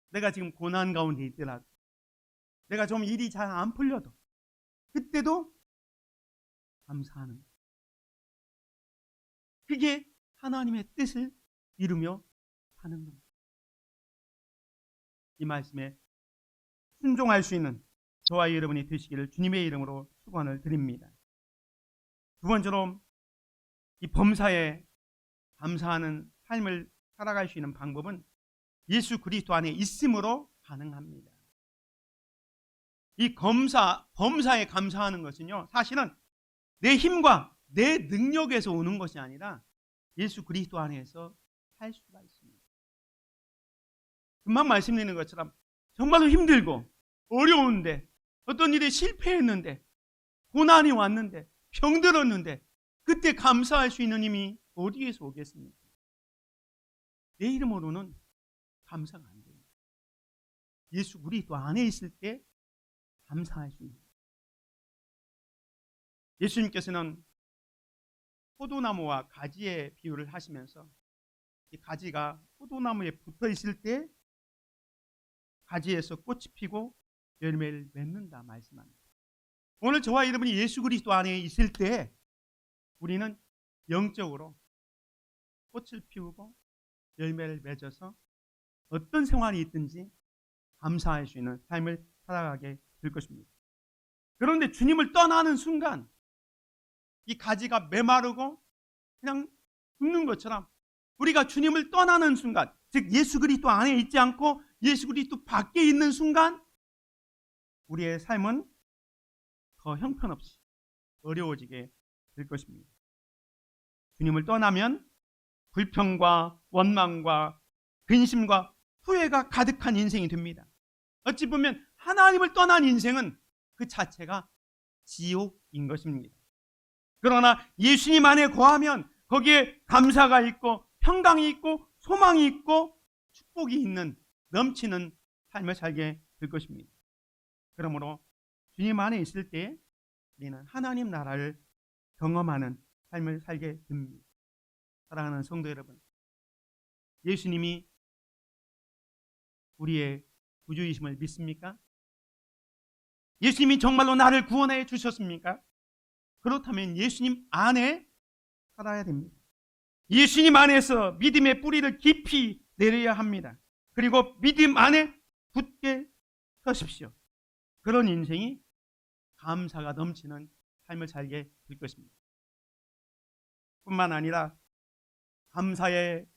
내가 지금 고난 가운데 있더라도, 내가 좀 일이 잘 안 풀려도 그때도 감사하는 것. 그게 하나님의 뜻을 이루며 사는 겁니다. 이 말씀에 순종할 수 있는 저와 여러분이 되시기를 주님의 이름으로 축원을 드립니다. 두 번째로 이 범사에 감사하는 삶을 살아갈 수 있는 방법은 예수 그리스도 안에 있음으로 가능합니다. 이 범사에 감사하는 것은요, 사실은 내 힘과 내 능력에서 오는 것이 아니라 예수 그리스도 안에서 할 수가 있습니다. 금방 말씀드리는 것처럼 정말로 힘들고 어려운데, 어떤 일에 실패했는데, 고난이 왔는데, 병들었는데, 그때 감사할 수 있는 힘이 어디에서 오겠습니까? 내 이름으로는 감사가 안 됩니다. 예수 그리스도 안에 있을 때 감사할 수 있는. 예수님께서는 포도나무와 가지의 비유를 하시면서 이 가지가 포도나무에 붙어 있을 때 가지에서 꽃이 피고 열매를 맺는다 말씀합니다. 오늘 저와 여러분이 예수 그리스도 안에 있을 때 우리는 영적으로 꽃을 피우고 열매를 맺어서 어떤 생활이 있든지 감사할 수 있는 삶을 살아가게 될 것입니다. 그런데 주님을 떠나는 순간 이 가지가 메마르고 그냥 죽는 것처럼 우리가 주님을 떠나는 순간, 즉 예수 그리스도 안에 있지 않고 예수 그리스도 밖에 있는 순간 우리의 삶은 더 형편없이 어려워지게 될 것입니다. 주님을 떠나면 불평과 원망과 근심과 후회가 가득한 인생이 됩니다. 어찌 보면 하나님을 떠난 인생은 그 자체가 지옥인 것입니다. 그러나 예수님 안에 거하면 거기에 감사가 있고 평강이 있고 소망이 있고 축복이 있는 넘치는 삶을 살게 될 것입니다. 그러므로 주님 안에 있을 때 우리는 하나님 나라를 경험하는 삶을 살게 됩니다. 사랑하는 성도 여러분, 예수님이 우리의 구주이심을 믿습니까? 예수님이 정말로 나를 구원해 주셨습니까? 그렇다면 예수님 안에 살아야 됩니다. 예수님 안에서 믿음의 뿌리를 깊이 내려야 합니다. 그리고 믿음 안에 굳게 서십시오. 그런 인생이 감사가 넘치는 삶을 살게 될 것입니다. 뿐만 아니라 감사의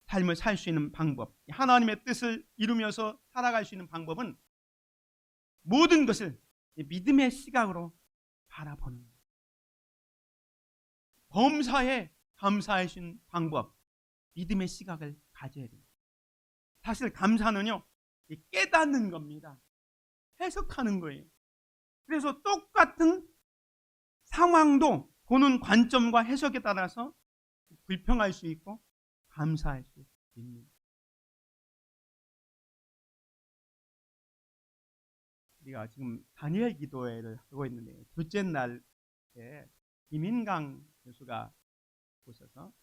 삶을 살 수 있는 방법, 하나님의 뜻을 이루면서 살아갈 수 있는 방법은 모든 것을 믿음의 시각으로 바라보는 거예요. 범사에 감사할 수 있는 방법, 믿음의 시각을 가져야 됩니다. 사실 감사는요, 깨닫는 겁니다. 해석하는 거예요. 그래서 똑같은 상황도 보는 관점과 해석에 따라서 불평할 수 있고 감사할 수 있습니다. 우리가 지금 다니엘 기도회를 하고 있는데 둘째 날에 김인강 교수가 오셔서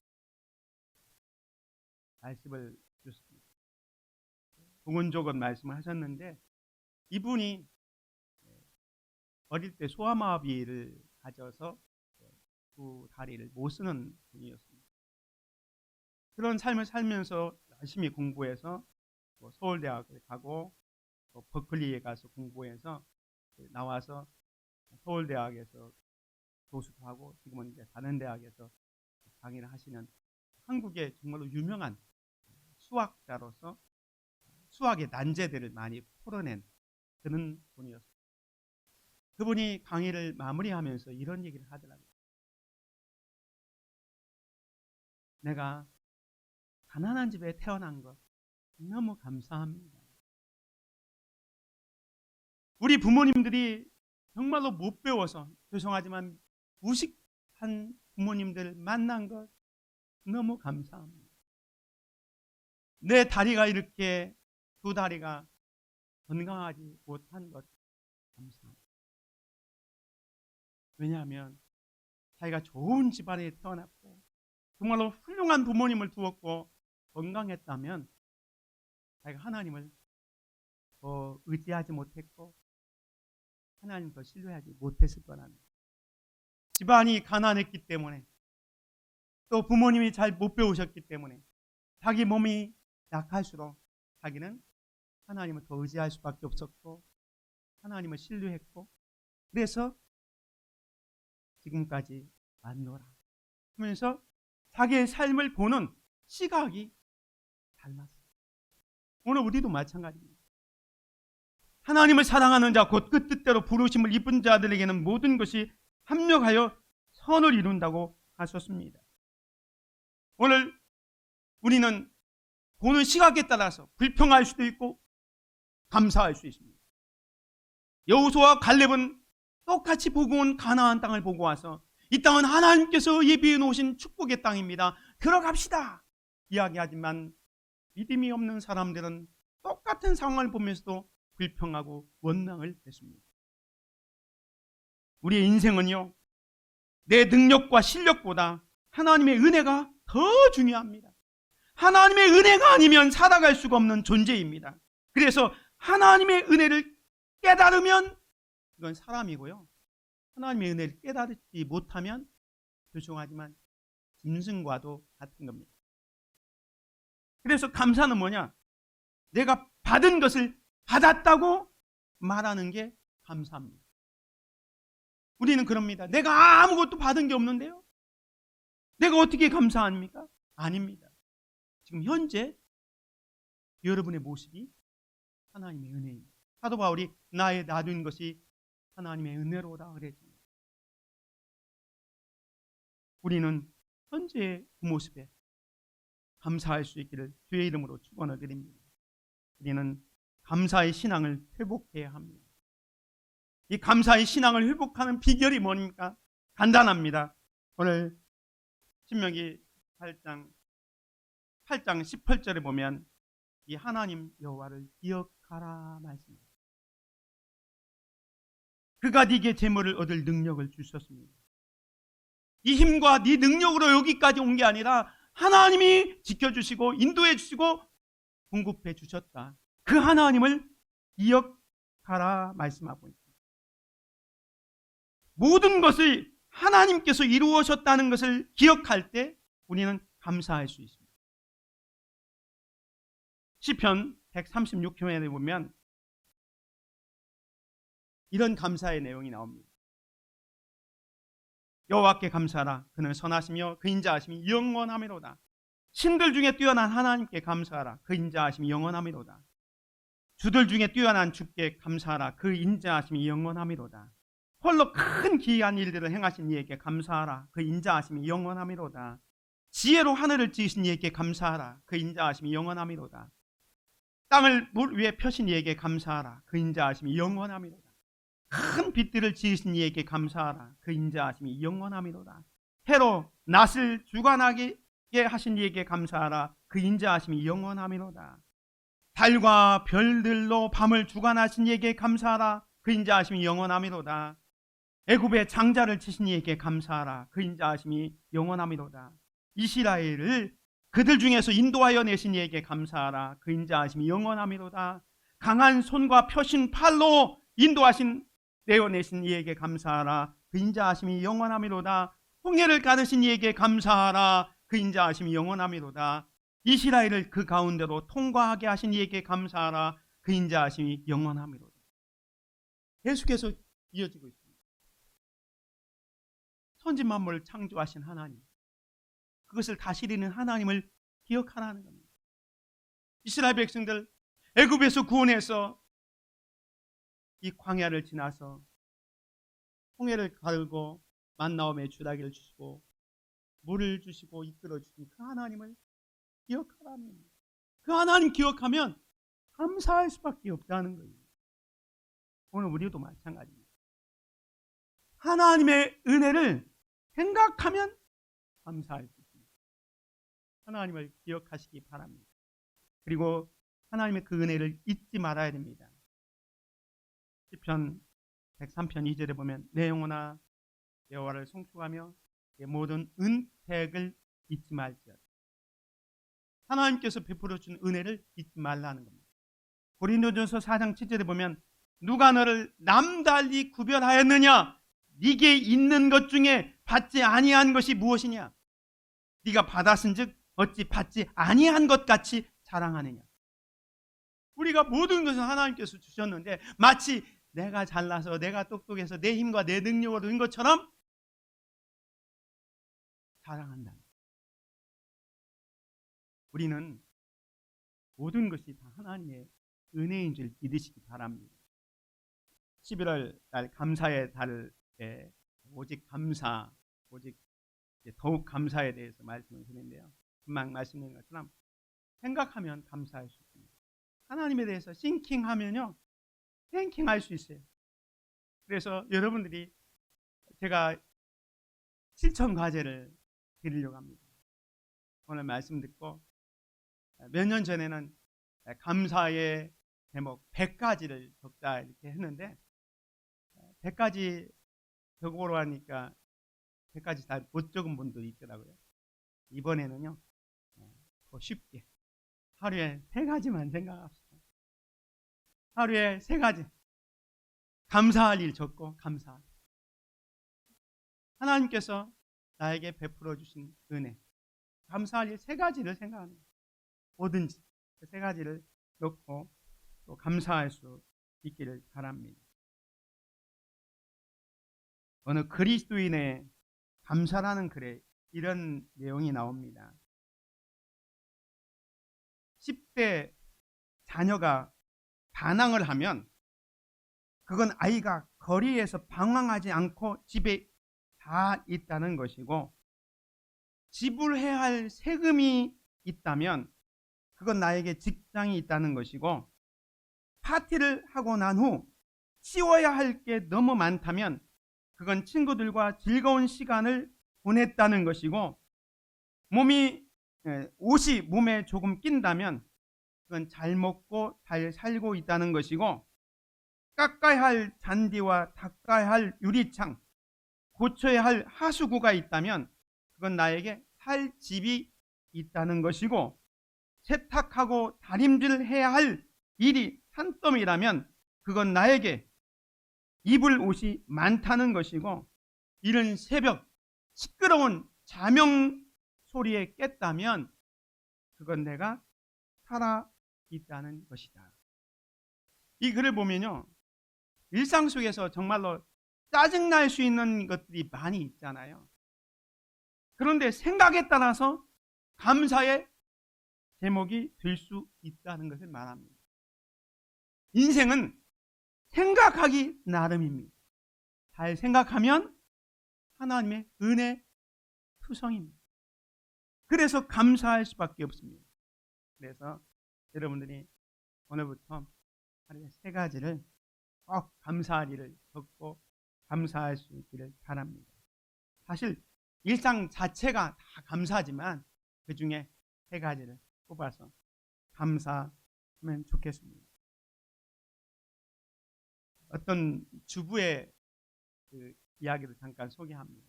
말씀을 주셨습니다. 부문적인 말씀을 하셨는데 이분이 어릴 때 소아마비를 가져서 두 다리를 못 쓰는 분이었습니다. 그런 삶을 살면서 열심히 공부해서 서울대학을 가고 버클리에 가서 공부해서 나와서 서울대학에서 교수도 하고 지금은 이제 다른 대학에서 강의를 하시는 한국의 정말로 유명한 수학자로서 수학의 난제들을 많이 풀어낸 그런 분이었습니다. 그분이 강의를 마무리하면서 이런 얘기를 하더라고요. 내가 가난한 집에 태어난 것 너무 감사합니다. 우리 부모님들이 정말로 못 배워서 죄송하지만 무식한 부모님들 만난 것 너무 감사합니다. 내 다리가 이렇게 두 다리가 건강하지 못한 것 감사합니다. 왜냐하면 자기가 좋은 집안에 태어났고 정말로 훌륭한 부모님을 두었고 건강했다면 자기가 하나님을 더 의지하지 못했고 하나님 더 신뢰하지 못했을 거랍니다. 집안이 가난했기 때문에 또 부모님이 잘 못 배우셨기 때문에 자기 몸이 약할수록 자기는 하나님을 더 의지할 수밖에 없었고 하나님을 신뢰했고 그래서 지금까지 왔노라 하면서 자기의 삶을 보는 시각이 닮았어요. 오늘 우리도 마찬가지입니다. 하나님을 사랑하는 자 곧 그 뜻대로 부르심을 입은 자들에게는 모든 것이 합력하여 선을 이룬다고 하셨습니다. 오늘 우리는 보는 시각에 따라서 불평할 수도 있고 감사할 수 있습니다. 여호수아와 갈렙은 똑같이 보고 온 가나안 땅을 보고 와서 이 땅은 하나님께서 예비해 놓으신 축복의 땅입니다. 들어갑시다 이야기하지만 믿음이 없는 사람들은 똑같은 상황을 보면서도 불평하고 원망을 했습니다. 우리의 인생은요, 내 능력과 실력보다 하나님의 은혜가 더 중요합니다. 하나님의 은혜가 아니면 살아갈 수가 없는 존재입니다. 그래서 하나님의 은혜를 깨달으면 그건 사람이고요. 하나님의 은혜를 깨달지 못하면 죄송하지만 짐승과도 같은 겁니다. 그래서 감사는 뭐냐? 내가 받은 것을 받았다고 말하는 게 감사합니다. 우리는 그럽니다. 내가 아무것도 받은 게 없는데요? 내가 어떻게 감사합니까? 아닙니다. 지금 현재 여러분의 모습이 하나님의 은혜입니다. 사도 바울이 나의 놔둔 것이 하나님의 은혜로다 그랬습니다. 우리는 현재의 그 모습에 감사할 수 있기를 주의 이름으로 축원을 드립니다. 우리는 감사의 신앙을 회복해야 합니다. 이 감사의 신앙을 회복하는 비결이 뭡니까? 간단합니다. 오늘 신명기 8장 18절에 보면 이 하나님 여호와를 기억하라 말씀입니다. 그가 네게 재물을 얻을 능력을 주셨습니다. 이 힘과 네 능력으로 여기까지 온 게 아니라 하나님이 지켜주시고 인도해 주시고 공급해 주셨다. 그 하나님을 기억하라 말씀하고 있습니다. 모든 것을 하나님께서 이루어셨다는 것을 기억할 때 우리는 감사할 수 있습니다. 시편 136편에 보면 이런 감사의 내용이 나옵니다. 여호와께 감사하라. 그는 선하시며 그 인자하심이 영원하미로다. 신들 중에 뛰어난 하나님께 감사하라. 그 인자하심이 영원하미로다. 주들 중에 뛰어난 주께 감사하라. 그 인자하심이 영원하미로다. 홀로 큰 기이한 일들을 행하신 이에게 감사하라. 그 인자하심이 영원하미로다. 지혜로 하늘을 지으신 이에게 감사하라. 그 인자하심이 영원하미로다. 땅을 물 위에 펴신 이에게 감사하라. 그 인자하심이 영원하미로다. 큰 빛들을 지으신 이에게 감사하라. 그 인자하심이 영원하미로다. 해로 낮을 주관하게 하신 이에게 감사하라. 그 인자하심이 영원하미로다. 달과 별들로 밤을 주관하신 이에게 감사하라. 그 인자하심이 영원하미로다. 애굽의 장자를 치신 이에게 감사하라. 그 인자하심이 영원하미로다. 이스라엘을 그들 중에서 인도하여 내신 이에게 감사하라. 그 인자하심이 영원하미로다. 강한 손과 펴신 팔로 인도하신 내어내신 이에게 감사하라. 그 인자하심이 영원하미로다. 홍해를 가르신 이에게 감사하라. 그 인자하심이 영원하미로다. 이스라엘을 그 가운데로 통과하게 하신 이에게 감사하라. 그 인자하심이 영원하미로다. 계속해서 이어지고 있습니다. 천지 만물을 창조하신 하나님, 그것을 다스리는 하나님을 기억하라는 겁니다. 이스라엘 백성들 애굽에서 구원해서 이 광야를 지나서 홍해를 가르고 만나옴의 주라기를 주시고 물을 주시고 이끌어 주신 그 하나님을 기억하라는 겁니다. 그 하나님 기억하면 감사할 수밖에 없다는 거예요. 오늘 우리도 마찬가지입니다. 하나님의 은혜를 생각하면 감사할 수 있습니다. 하나님을 기억하시기 바랍니다. 그리고 하나님의 그 은혜를 잊지 말아야 됩니다. 시편 103편 2절에 보면 내 영혼아 여호와를 송축하며 내 모든 은택을 잊지 말지어다. 하나님께서 베풀어 준 은혜를 잊지 말라는 겁니다. 고린도전서 4장 7절에 보면 누가 너를 남달리 구별하였느냐? 네게 있는 것 중에 받지 아니한 것이 무엇이냐? 네가 받았은즉 어찌 받지 아니한 것 같이 자랑하느냐? 우리가 모든 것을 하나님께서 주셨는데 마치 내가 잘나서 내가 똑똑해서 내 힘과 내 능력으로 된 것처럼 자랑한다. 우리는 모든 것이 다 하나님의 은혜인 줄 믿으시기 바랍니다. 11월 달 감사의 달에 오직 감사, 오직 더욱 감사에 대해서 말씀을 드리는데요. 금방 말씀드린 것처럼 생각하면 감사할 수 있습니다. 하나님에 대해서 싱킹하면요, 탱킹할 수 있어요. 그래서 여러분들이 제가 실천 과제를 드리려고 합니다. 오늘 말씀 듣고 몇 년 전에는 감사의 제목 100가지를 적자 이렇게 했는데 100가지 적으러 하니까 100가지 다 못 적은 분들이 있더라고요. 이번에는요 더 쉽게 하루에 3가지만 생각합시다. 하루에 3가지 감사할 일 적고 감사. 하나님께서 나에게 베풀어 주신 은혜, 감사할 일 3가지를 생각하는 거예요. 뭐든지 그 3가지를 넣고 또 감사할 수 있기를 바랍니다. 어느 그리스도인의 감사라는 글에 이런 내용이 나옵니다. 10대 자녀가 반항을 하면 그건 아이가 거리에서 방황하지 않고 집에 다 있다는 것이고, 지불해야 할 세금이 있다면 그건 나에게 직장이 있다는 것이고, 파티를 하고 난 후 치워야 할 게 너무 많다면 그건 친구들과 즐거운 시간을 보냈다는 것이고, 옷이 몸에 조금 낀다면 그건 잘 먹고 잘 살고 있다는 것이고, 깎아야 할 잔디와 닦아야 할 유리창, 고쳐야 할 하수구가 있다면 그건 나에게 살 집이 있다는 것이고, 세탁하고 다림질해야 할 일이 산더미라면 그건 나에게 입을 옷이 많다는 것이고, 이른 새벽 시끄러운 자명 소리에 깼다면 그건 내가 살아 있다는 것이다. 이 글을 보면요, 일상 속에서 정말로 짜증날 수 있는 것들이 많이 있잖아요. 그런데 생각에 따라서 감사의 제목이 될 수 있다는 것을 말합니다. 인생은 생각하기 나름입니다. 잘 생각하면 하나님의 은혜 투성입니다. 그래서 감사할 수밖에 없습니다. 그래서 여러분들이 오늘부터 하루에 3가지를 꼭 감사할 일을 적고 감사할 수 있기를 바랍니다. 사실 일상 자체가 다 감사하지만 그 중에 3가지를 뽑아서 감사하면 좋겠습니다. 어떤 주부의 그 이야기를 잠깐 소개합니다.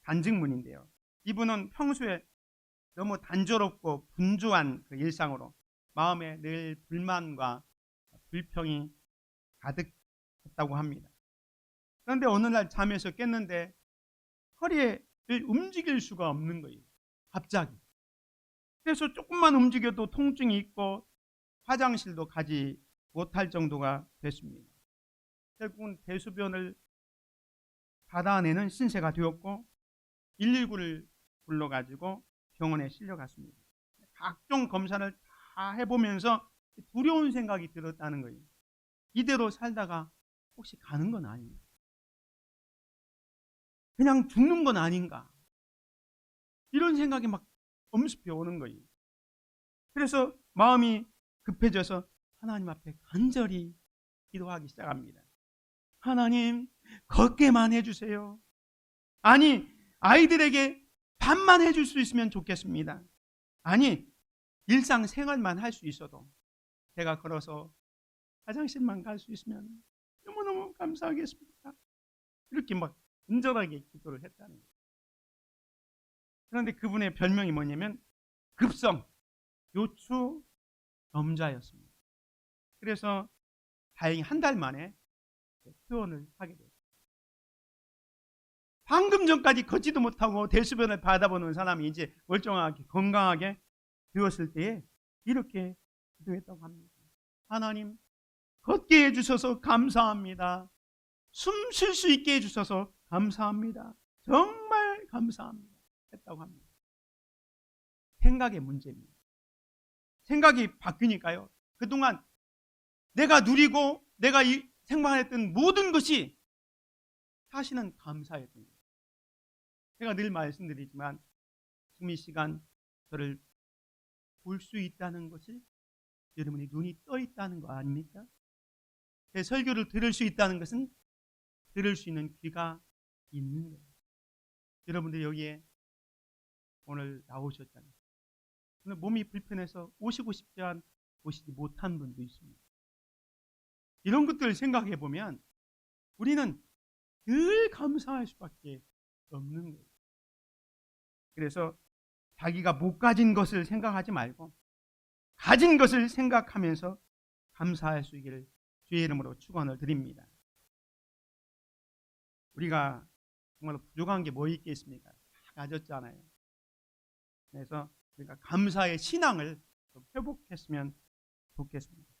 단증문인데요. 이분은 평소에 너무 단조롭고 분주한 그 일상으로 마음에 늘 불만과 불평이 가득했다고 합니다. 그런데 어느 날 잠에서 깼는데 허리를 움직일 수가 없는 거예요. 갑자기. 그래서 조금만 움직여도 통증이 있고 화장실도 가지 못할 정도가 됐습니다. 결국은 대소변을 받아내는 신세가 되었고 119를 불러가지고 병원에 실려갔습니다. 각종 검사를 다 해보면서 두려운 생각이 들었다는 거예요. 이대로 살다가 혹시 가는 건 아닌가? 그냥 죽는 건 아닌가? 이런 생각이 막 엄습해 오는 거예요. 그래서 마음이 급해져서 하나님 앞에 간절히 기도하기 시작합니다. 하나님, 걷게만 해주세요. 아니, 아이들에게 밥만 해줄 수 있으면 좋겠습니다. 아니, 일상생활만 할 수 있어도 제가 걸어서 화장실만 갈 수 있으면 너무너무 감사하겠습니다. 이렇게 막 간절하게 기도를 했다는 거예요. 그런데 그분의 별명이 뭐냐면 급성 요추 염자였습니다. 그래서 다행히 1달 만에 퇴원을 하게 됐어요. 방금 전까지 걷지도 못하고 대수변을 받아보는 사람이 이제 멀쩡하게 건강하게 되었을 때에 이렇게 기도했다고 합니다. 하나님, 걷게 해주셔서 감사합니다. 숨 쉴 수 있게 해주셔서 감사합니다. 정말 감사합니다. 했다고 합니다. 생각의 문제입니다. 생각이 바뀌니까요. 그동안 내가 누리고 내가 생각했던 모든 것이 사실은 감사했던 거예요. 제가 늘 말씀드리지만 지금 이 시간 저를 볼 수 있다는 것이 여러분이 눈이 떠 있다는 거 아닙니까? 제 설교를 들을 수 있다는 것은 들을 수 있는 귀가 있는 거예요. 여러분들 여기에 오늘 나오셨잖아요. 오늘 몸이 불편해서 오시지 못한 분도 있습니다. 이런 것들을 생각해 보면 우리는 늘 감사할 수밖에 없는 거예요. 그래서 자기가 못 가진 것을 생각하지 말고 가진 것을 생각하면서 감사할 수 있기를 주의 이름으로 축원을 드립니다. 우리가 정말 부족한 게 뭐 있겠습니까? 다 가졌잖아요. 그래서 우리가 감사의 신앙을 좀 회복했으면 좋겠습니다.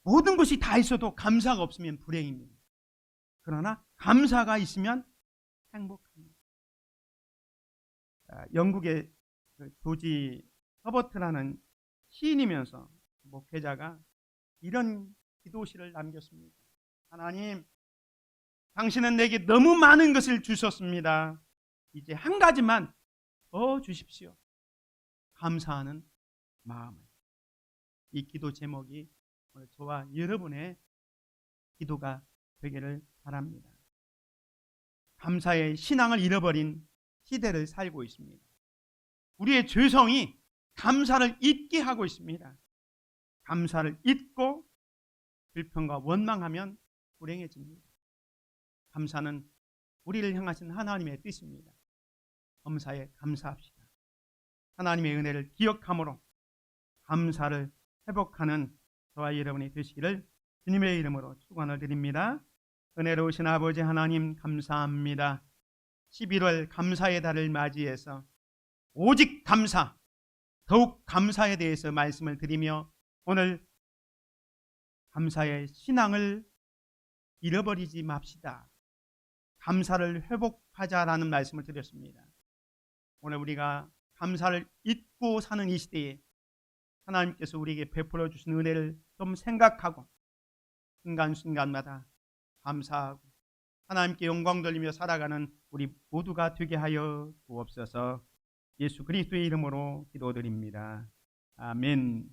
모든 것이 다 있어도 감사가 없으면 불행입니다. 그러나 감사가 있으면 행복합니다. 영국의 조지 허버트라는 시인이면서 목회자가 이런 기도시를 남겼습니다. 하나님, 당신은 내게 너무 많은 것을 주셨습니다. 이제 한 가지만 더 주십시오. 감사하는 마음을. 이 기도 제목이 오늘 저와 여러분의 기도가 되기를 바랍니다. 감사의 신앙을 잃어버린 시대를 살고 있습니다. 우리의 죄성이 감사를 잊게 하고 있습니다. 감사를 잊고 불평과 원망하면 불행해집니다. 감사는 우리를 향하신 하나님의 뜻입니다. 범사에 감사합시다. 하나님의 은혜를 기억함으로 감사를 회복하는 저와 여러분이 되시기를 주님의 이름으로 축원을 드립니다. 은혜로우신 아버지 하나님 감사합니다. 11월 감사의 달을 맞이해서 오직 감사, 더욱 감사에 대해서 말씀을 드리며 오늘 감사의 신앙을 잃어버리지 맙시다. 감사를 회복하자라는 말씀을 드렸습니다. 오늘 우리가 감사를 잊고 사는 이 시대에 하나님께서 우리에게 베풀어 주신 은혜를 좀 생각하고 순간순간마다 감사하고 하나님께 영광 돌리며 살아가는 우리 모두가 되게 하여 주옵소서. 예수 그리스도의 이름으로 기도드립니다. 아멘.